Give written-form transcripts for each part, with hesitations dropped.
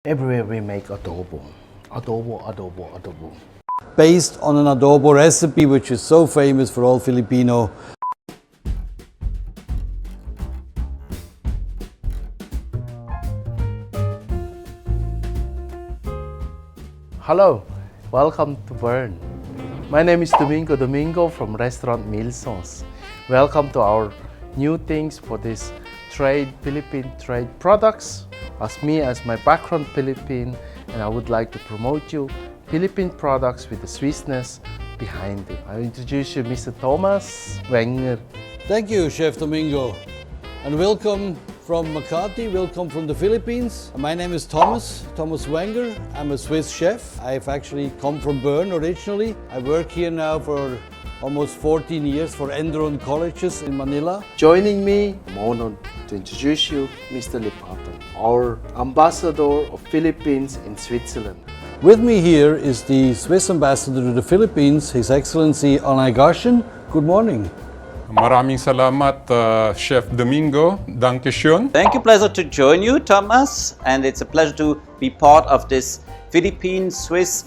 Everywhere we make adobo. Adobo, adobo, adobo. Based on an adobo recipe which is so famous for all Filipino. Hello, welcome to Bern. My name is Domingo Domingo from restaurant Milsons. Welcome to our new things for this Philippine trade products. As my background Philippine, and I would like to promote you Philippine products with the Swissness behind it. I introduce you Mr. Thomas Wenger. Thank you, Chef Domingo. And welcome from Makati, welcome from the Philippines. My name is Thomas Wenger. I'm a Swiss chef. I've actually come from Bern originally. I work here now for almost 14 years for Enderon colleges in Manila. Joining me, I'm honored to introduce you Mr. Lepatan, our ambassador of Philippines in Switzerland. With me here is the Swiss ambassador to the Philippines, His Excellency Alain Gaschen. Good morning. Maraming salamat, Chef Domingo. Dankeschön. Thank you, pleasure to join you, Thomas, and it's a pleasure to be part of this Philippine-Swiss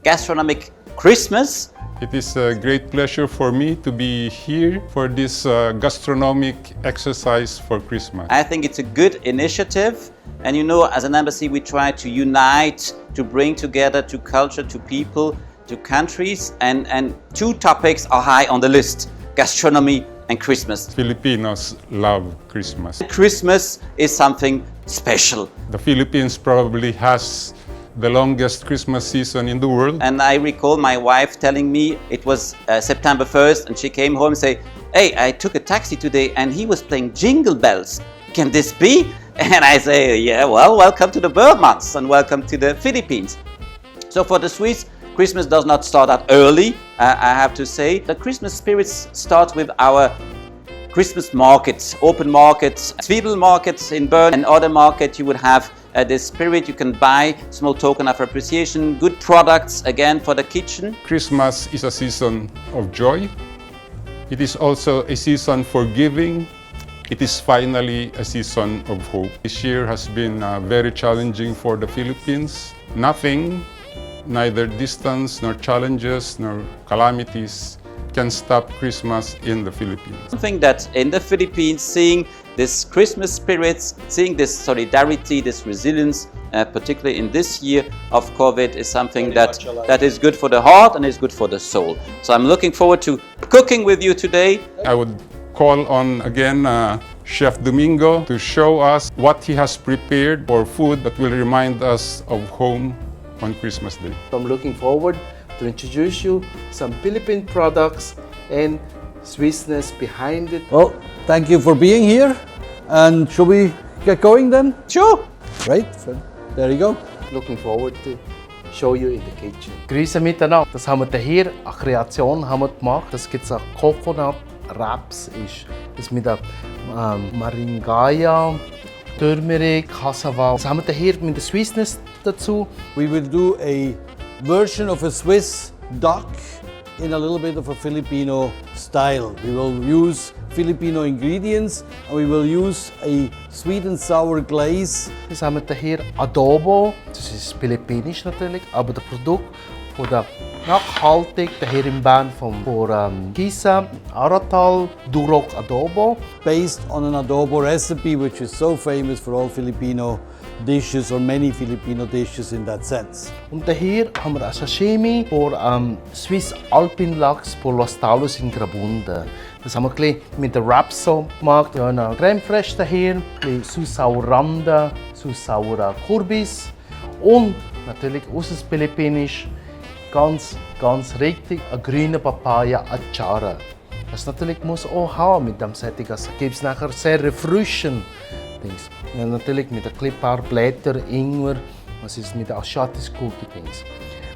Gastronomic Christmas. It is a great pleasure for me to be here for this gastronomic exercise for Christmas. I think it's a good initiative, and you know, as an embassy, we try to unite, to bring together to culture, to people, to countries, and two topics are high on the list: gastronomy and Christmas. Filipinos love Christmas. Christmas is something special. The Philippines probably has the longest Christmas season in the world. And I recall my wife telling me it was September 1st, and she came home and said, "Hey, I took a taxi today and he was playing Jingle Bells. Can this be?" And I say, "Yeah, well, welcome to the bird months and welcome to the Philippines." So for the Swiss, Christmas does not start that early, I have to say. The Christmas spirits start with our Christmas markets, open markets, Zwiebel markets in Bern, and other market you would have this spirit. You can buy small token of appreciation, good products again for the kitchen. Christmas is a season of joy. It is also a season for giving. It is finally a season of hope. This year has been very challenging for the Philippines. Nothing, neither distance, nor challenges, nor calamities can stop Christmas in the Philippines. Something that in the Philippines, seeing this Christmas spirits, seeing this solidarity, this resilience, particularly in this year of COVID, is something that is good for the heart and is good for the soul. So I'm looking forward to cooking with you today. I would call on again Chef Domingo to show us what he has prepared for food that will remind us of home on Christmas Day. I'm looking forward to introduce you some Philippine products and Swissness behind it. Well, thank you for being here. And shall we get going then? Sure. Right, so there you go. Looking forward to show you in the kitchen. Grüße miteinander. Das haben wir hier, eine Kreation haben wir gemacht. Das gibt es Coconut Wraps ist. Das mit der Maligayang, Turmeric, Cassava. Das haben wir hier mit der Swissness dazu. We will do a version of a Swiss duck in a little bit of a Filipino style. We will use Filipino ingredients and we will use a sweet and sour glaze. Das haben wir hier Adobo. Das ist philippinisch natürlich, aber das Produkt von der nachhaltig hier im Bern von Gisa, Aratal, Durok Adobo. Based on an adobo recipe which is so famous for all Filipino dishes or many Filipino dishes in that sense. Und hier haben wir ein Sashimi für Swiss Alpine Lachs für Los Talos in Graubünden. Das haben wir mit der Wraps so gemacht. Wir haben eine Creme Fraiche hier, Süß-sauer Süß-sauer Kürbis und natürlich aus Philippinisch ganz richtig eine grüne Papaya Achara. Das natürlich muss auch haben mit dem Setting. Das gibt es nachher sehr erfrischend. Ja, natürlich mit ein paar Blätter, Ingwer, was ist mit asiatisch gute Dings.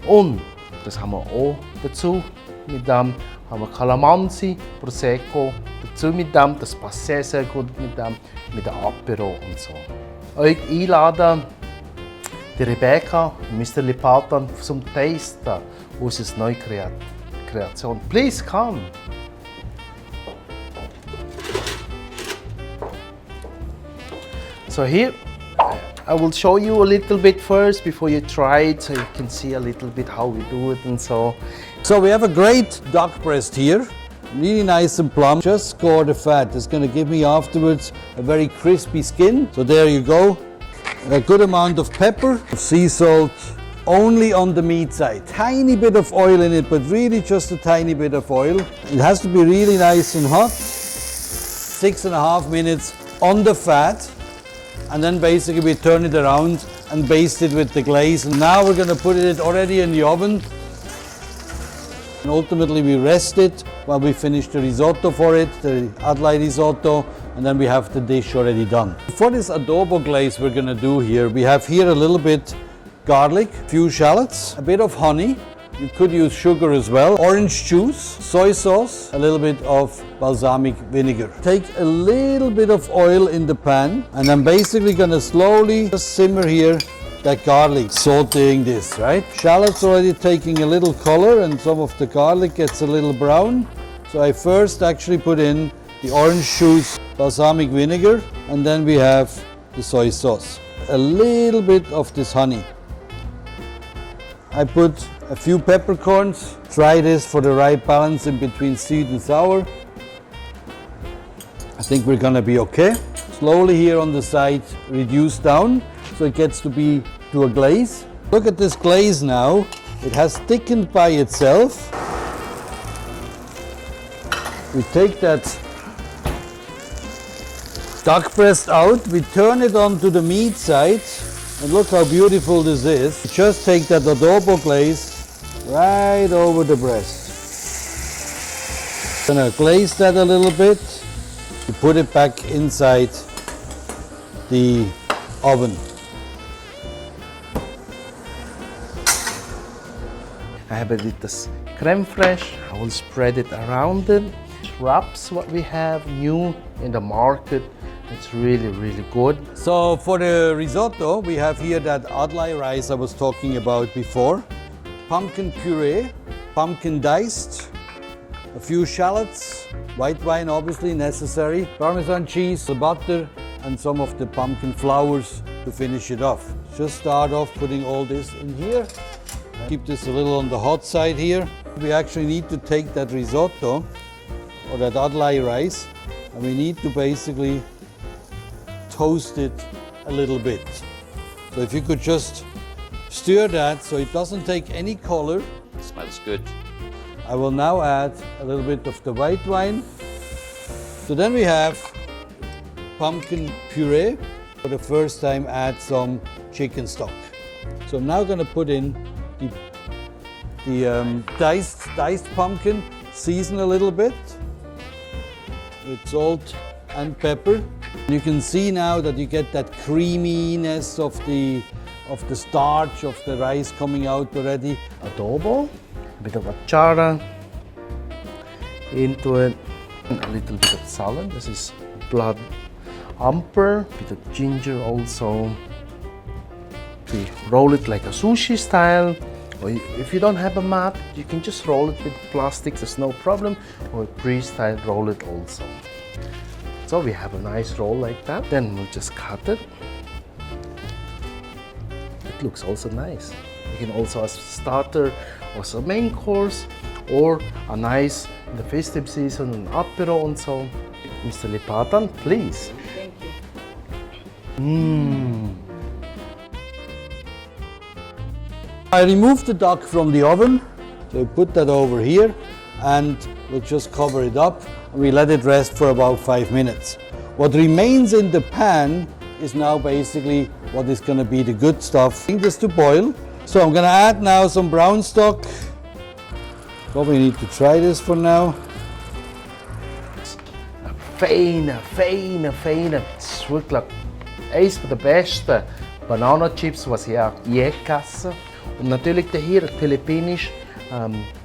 Und das haben wir auch dazu. Mit dem haben wir Calamansi, Prosecco, dazu mit dem, das passt sehr gut mit dem Apero und so. Euch einladen, die Rebecca und Mr. Lepatan zum Tasten unserer neuen Kreation. Please come! So here I will show you a little bit first before you try it, so you can see a little bit how we do it and so. So we have a great duck breast here, really nice and plump. Just score the fat. It's going to give me afterwards a very crispy skin. So there you go. A good amount of pepper, sea salt, only on the meat side. Tiny bit of oil in it, but really just a tiny bit of oil. It has to be really nice and hot. 6.5 minutes on the fat. And then basically we turn it around and baste it with the glaze. And now we're going to put it already in the oven. And ultimately we rest it while we finish the risotto for it, the Adlai risotto, and then we have the dish already done. For this adobo glaze we're going to do here, we have here a little bit garlic, few shallots, a bit of honey. You could use sugar as well, orange juice, soy sauce, a little bit of balsamic vinegar. Take a little bit of oil in the pan, and I'm basically going to slowly just simmer here that garlic, sauteing this, right? Shallots already taking a little color, and some of the garlic gets a little brown. So I first actually put in the orange juice, balsamic vinegar, and then we have the soy sauce. A little bit of this honey. I put a few peppercorns. Try this for the right balance in between sweet and sour. I think we're gonna be okay. Slowly here on the side, reduce down so it gets to be to a glaze. Look at this glaze now. It has thickened by itself. We take that duck breast out, we turn it onto the meat side, and look how beautiful this is. Just take that adobo glaze right over the breast. Gonna glaze that a little bit. You put it back inside the oven. I have a little creme fraiche. I will spread it around it. Wraps what we have new in the market. It's really, really good. So for the risotto, we have here that Adlai rice I was talking about before. Pumpkin puree, pumpkin diced, a few shallots, white wine obviously necessary, Parmesan cheese, the butter, and some of the pumpkin flowers to finish it off. Just start off putting all this in here. Keep this a little on the hot side here. We actually need to take that risotto or that Adlai rice, and we need to basically toast it a little bit. So if you could just stir that so it doesn't take any color. Smells good. I will now add a little bit of the white wine. So then we have pumpkin puree. For the first time, add some chicken stock. So I'm now going to put in the diced pumpkin, season a little bit with salt and pepper. You can see now that you get that creaminess of the starch of the rice coming out already. Adobo, a bit of achara into it, and a little bit of salad. This is blood umber, a bit of ginger also. We roll it like a sushi style, or if you don't have a mat, you can just roll it with plastic, there's no problem, or pre-style roll it also. So we have a nice roll like that, then we'll just cut it. It looks also nice. You can also as a starter or as a main course, or a nice, in the festive season, an apero and so. Mr. Lepatan, please. Thank you. I removed the duck from the oven, so I put that over here, and we'll just cover it up and we let it rest for about 5 minutes. What remains in the pan is now basically what is going to be the good stuff. Bring this to boil. So I'm going to add now some brown stock. Probably need to try this for now. Feine. Es ist wirklich eines der besten Bananenchips, was ich auch je gegessen habe. Und natürlich hier philippinisch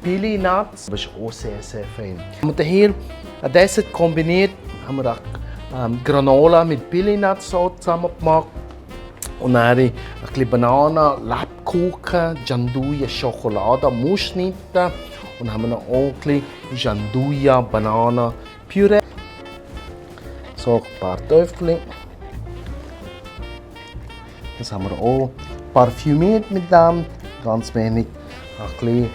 Pili Nuts, das ist auch sehr, sehr fein. Und hier ein Dessert kombiniert, haben wir Granola mit Pili Nuts so zusammen gemacht. Und dann ein bisschen Bananen, Lebkuchen, Gianduja, Schokolade, Muschnitte. Und haben wir noch ein bisschen Gianduja, Bananen, Püree. So ein paar Töpfchen. Das haben wir auch parfümiert mit dem, ganz wenig ein bisschen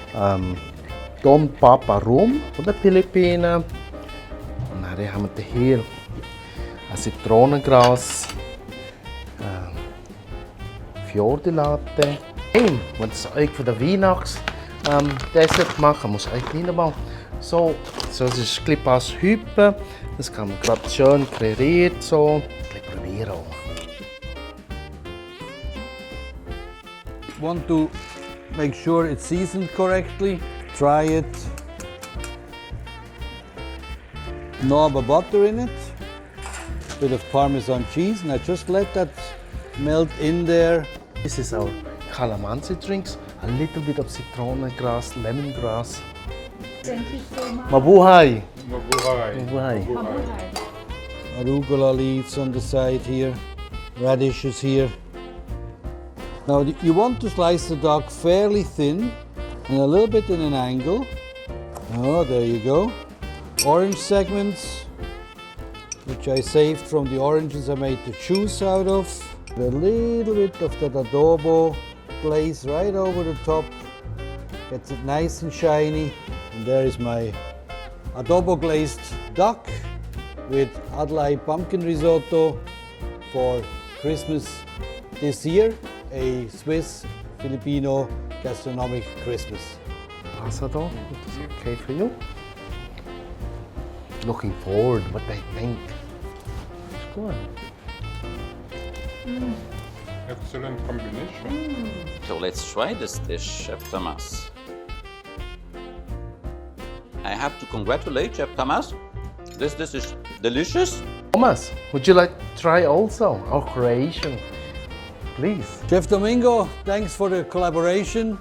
Don Papa Rum von den Philippinen. Und dann haben wir hier ein Zitronengras, Fiordelatte. Hey, wenn das euch für den Weihnachts-Dessert machen, muss euch nicht machen. So, das ist ein bisschen aus Hüppe. Das kann man gerade schön kreiert so. Ein bisschen probieren auch. Want to make sure it's seasoned correctly. Try it. Knob of butter in it. Bit of Parmesan cheese, and I just let that melt in there. This is our calamansi drinks. A little bit of citronengras, lemongrass. Thank you so much. Mabuhay! Mabuhay. Mabuhay! Arugula leaves on the side here. Radishes here. Now you want to slice the duck fairly thin and a little bit in an angle. Oh, there you go. Orange segments, which I saved from the oranges I made the juice out of. A little bit of that adobo glaze right over the top. Gets it nice and shiny. And there is my adobo glazed duck with Adlai pumpkin risotto for Christmas this year. A Swiss Filipino gastronomic Christmas. Pasado, is it okay for you? Looking forward, what they think. It's good. Excellent combination. So let's try this dish, Chef Thomas. I have to congratulate Chef Thomas. This dish is delicious. Thomas, would you like to try also our creation? Please. Chef Domingo, thanks for the collaboration.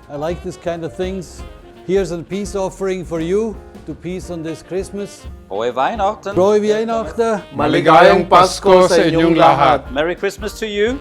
I like this kind of things. Here's a peace offering for you to peace on this Christmas. Frohe Weihnachten. Frohe Weihnachten. Maligayang Pasko sa inyong lahat. Merry Christmas to you.